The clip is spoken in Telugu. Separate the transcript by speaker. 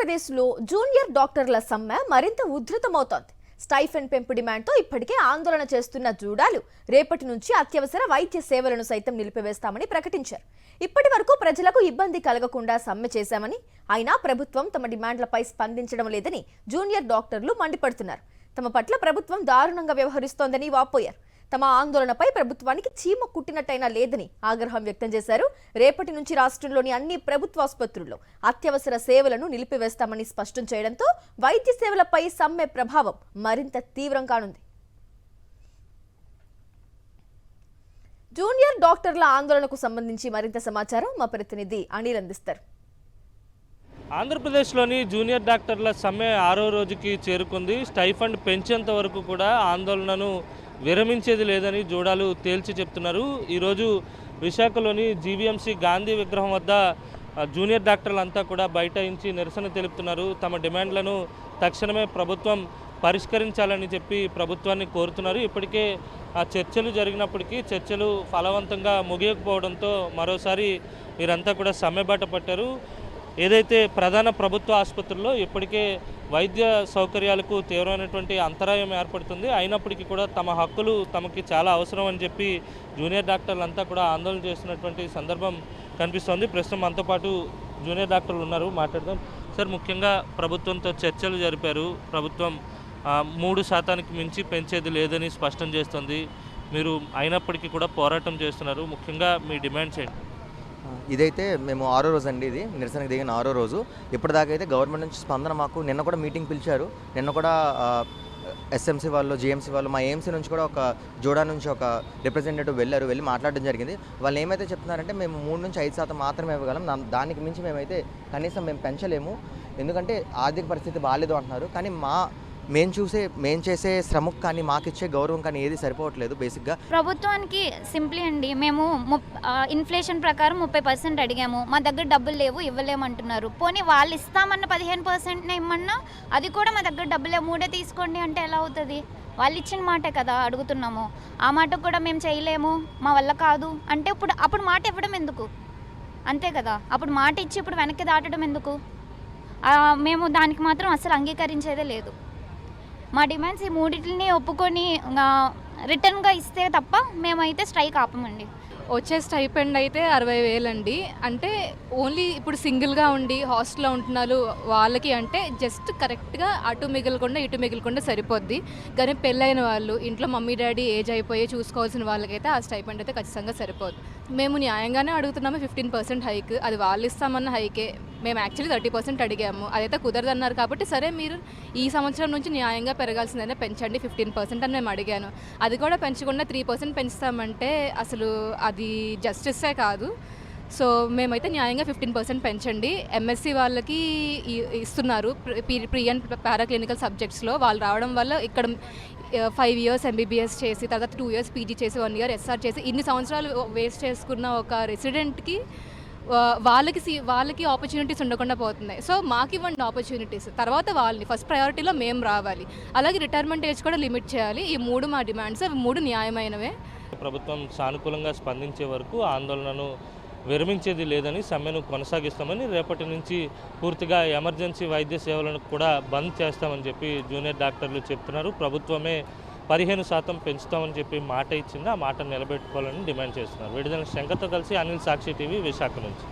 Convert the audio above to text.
Speaker 1: ఆంధ్రప్రదేశ్లో జూనియర్ డాక్టర్ల సమ్మె మరింత ఉధృతమవుతోంది. స్టైఫెండ్ పెంపు డిమాండ్తో ఇప్పటికే ఆందోళన చేస్తున్న జూడాలు రేపటి నుంచి అత్యవసర వైద్య సేవలను సైతం నిలిపివేస్తామని ప్రకటించారు. ఇప్పటి వరకు ప్రజలకు ఇబ్బంది కలగకుండా సమ్మె చేశామని, అయినా ప్రభుత్వం తమ డిమాండ్లపై స్పందించడం లేదని జూనియర్ డాక్టర్లు మండిపడుతున్నారు. తమ పట్ల ప్రభుత్వం దారుణంగా వ్యవహరిస్తోందని వాపోయారు. తమ ఆందోళనపై ప్రభుత్వానికి చీమ కుట్టినట్టయినా లేదని ఆగ్రహం వ్యక్తం చేశారు. రేపటి నుంచి రాష్ట్రంలోని అన్ని ప్రభుత్వ ఆసుపత్రుల్లో అత్యవసర సేవలను నిలిపివేస్తామని స్పష్టం చేయడంతో వైద్య సేవలపై సమ్మె ప్రభావం మరింత తీవ్రం కానుంది. జూనియర్ డాక్టర్ల ఆందోళనకు సంబంధించి మరింత సమాచారం మా ప్రతినిధి అనిల్ అందిస్తారు.
Speaker 2: ఆంధ్రప్రదేశ్లోని జూనియర్ డాక్టర్ల సమ్మె 6వ రోజుకి చేరుకుంది. స్టైఫండ్ పెంచేంత వరకు కూడా ఆందోళనను విరమించేది లేదని జూడాలు తేల్చి చెప్తున్నారు. ఈరోజు విశాఖలోని జీవీఎంసీ గాంధీ విగ్రహం వద్ద జూనియర్ డాక్టర్లంతా కూడా బైఠాయించి నిరసన తెలుపుతున్నారు. తమ డిమాండ్లను తక్షణమే ప్రభుత్వం పరిష్కరించాలని చెప్పి ప్రభుత్వాన్ని కోరుతున్నారు. ఇప్పటికే ఆ చర్చలు జరిగినప్పటికీ చర్చలు ఫలవంతంగా ముగియకపోవడంతో మరోసారి వీరంతా కూడా సమ్మెబాట పట్టారు. ఏదైతే ప్రధాన ప్రభుత్వ ఆసుపత్రుల్లో ఇప్పటికే వైద్య సౌకర్యాలకు తీవ్రమైనటువంటి అంతరాయం ఏర్పడుతుంది. అయినప్పటికీ కూడా తమ హక్కులు తమకి చాలా అవసరం అని చెప్పి జూనియర్ డాక్టర్లంతా కూడా ఆందోళన చేస్తున్నటువంటి సందర్భం కనిపిస్తోంది. ప్రస్తుతం మనతో పాటు జూనియర్ డాక్టర్లు ఉన్నారు, మాట్లాడదాం. సార్, ముఖ్యంగా ప్రభుత్వంతో చర్చలు జరిపారు. ప్రభుత్వం 3% మించి పెంచేది లేదని స్పష్టం చేస్తుంది. మీరు అయినప్పటికీ కూడా పోరాటం చేస్తున్నారు. ముఖ్యంగా మీ డిమాండ్స్ ఏంటి?
Speaker 3: ఇదైతే మేము 6వ రోజు అండి, ఇది నిరసనకు దిగిన 6వ రోజు. ఇప్పటిదాకా అయితే గవర్నమెంట్ నుంచి స్పందన మాకు నిన్న కూడా మీటింగ్ పిలిచారు. నిన్న కూడా ఎస్ఎంసీ వాళ్ళు, జిఎంసీ వాళ్ళు, మా ఏఎంసీ నుంచి కూడా ఒక జోడా నుంచి ఒక రిప్రజెంటేటివ్ వెళ్ళి మాట్లాడడం జరిగింది. వాళ్ళు ఏమైతే చెప్తున్నారంటే మేము 3 నుంచి 5% మాత్రమే ఇవ్వగలం, దానికి మించి మేమైతే కనీసం మేము పెంచలేము, ఎందుకంటే ఆర్థిక పరిస్థితి బాగాలేదు అంటున్నారు. కానీ మేము చేసే శ్రమకు కానీ మాకిచ్చే గౌరవం కానీ ఏది సరిపోవట్లేదు. బేసిక్గా
Speaker 4: ప్రభుత్వానికి సింప్లీ అండి, మేము ఇన్ఫ్లేషన్ ప్రకారం 30% అడిగాము, మా దగ్గర డబ్బులు లేవు, ఇవ్వలేమంటున్నారు. పోనీ వాళ్ళు ఇస్తామన్న 15% ఇమ్మన్నా అది కూడా మా దగ్గర డబ్బులు లేవు, 3 తీసుకోండి అంటే ఎలా అవుతుంది? వాళ్ళు ఇచ్చిన మాటే కదా అడుగుతున్నాము. ఆ మాట కూడా మేము చేయలేము, మా వల్ల కాదు అంటే అప్పుడు మాట ఇవ్వడం ఎందుకు? అంతే కదా, అప్పుడు మాట ఇచ్చి ఇప్పుడు వెనక్కి దాటడం ఎందుకు? మేము దానికి మాత్రం అసలు అంగీకరించేదే లేదు. మా డిమాండ్స్ ఈ 3టిని ఒప్పుకొని రిటర్న్గా ఇస్తే తప్ప మేమైతే స్ట్రైక్ ఆపమండి.
Speaker 5: వచ్చే స్టైపెండ్ అయితే 60,000 అండి. అంటే ఓన్లీ ఇప్పుడు సింగిల్గా ఉండి హాస్టల్లో ఉంటున్నారు వాళ్ళకి అంటే జస్ట్ కరెక్ట్గా అటు మిగలకుండా ఇటు మిగలకుండా సరిపోద్ది. కానీ పెళ్ళైన వాళ్ళు, ఇంట్లో మమ్మీ డాడీ ఏజ్ అయిపోయి చూసుకోవాల్సిన వాళ్ళకైతే ఆ స్టైపెండ్ అయితే ఖచ్చితంగా సరిపోదు. మేము న్యాయంగానే అడుగుతున్నాము 15% హైక్. అది వాళ్ళు ఇస్తామన్న హైకే. మేము యాక్చువల్లీ 30% అడిగాము, అదైతే కుదరదన్నారు. కాబట్టి సరే మీరు ఈ సంవత్సరం నుంచి న్యాయంగా పెరగాల్సిందనే పెంచండి 15% అని మేము అడిగాను. అది కూడా పెంచకుండా 3% పెంచుతామంటే అసలు అది జస్టిసే కాదు. సో మేమైతే న్యాయంగా 15% పెంచండి. ఎంఎస్సి వాళ్ళకి ఇస్తున్నారు ప్రీ అండ్ పారాక్లినికల్ సబ్జెక్ట్స్లో. వాళ్ళు రావడం వల్ల ఇక్కడ 5 years ఎంబీబీఎస్ చేసి తర్వాత 2 years పీజీ చేసి 1 year ఎస్ఆర్ చేసి ఇన్ని సంవత్సరాలు వేస్ట్ చేసుకున్న ఒక రెసిడెంట్కి వాళ్ళకి ఆపర్చునిటీస్ ఉండకుండా పోతున్నాయి. సో మాకు ఇవ్వండి ఆపర్చునిటీస్, తర్వాత వాళ్ళని ఫస్ట్ ప్రయారిటీలో మేము రావాలి. అలాగే రిటైర్మెంట్ ఏజ్ కూడా లిమిట్ చేయాలి. ఈ 3 మా డిమాండ్స్, 3 న్యాయమైనవే.
Speaker 2: ప్రభుత్వం సానుకూలంగా స్పందించే వరకు ఆందోళనను విరమించేది లేదని, సమ్మెను కొనసాగిస్తామని, రేపటి నుంచి పూర్తిగా ఎమర్జెన్సీ వైద్య సేవలను కూడా బంద్ చేస్తామని చెప్పి జూనియర్ డాక్టర్లు చెప్తున్నారు. ప్రభుత్వమే 15% పెంచుతామని చెప్పి మాట ఇచ్చింది, ఆ మాట నిలబెట్టుకోవాలని డిమాండ్ చేస్తున్నారు. విడుదల శంకర్తో కలిసి అనిల్, సాక్షి టీవీ, విశాఖ నుంచి.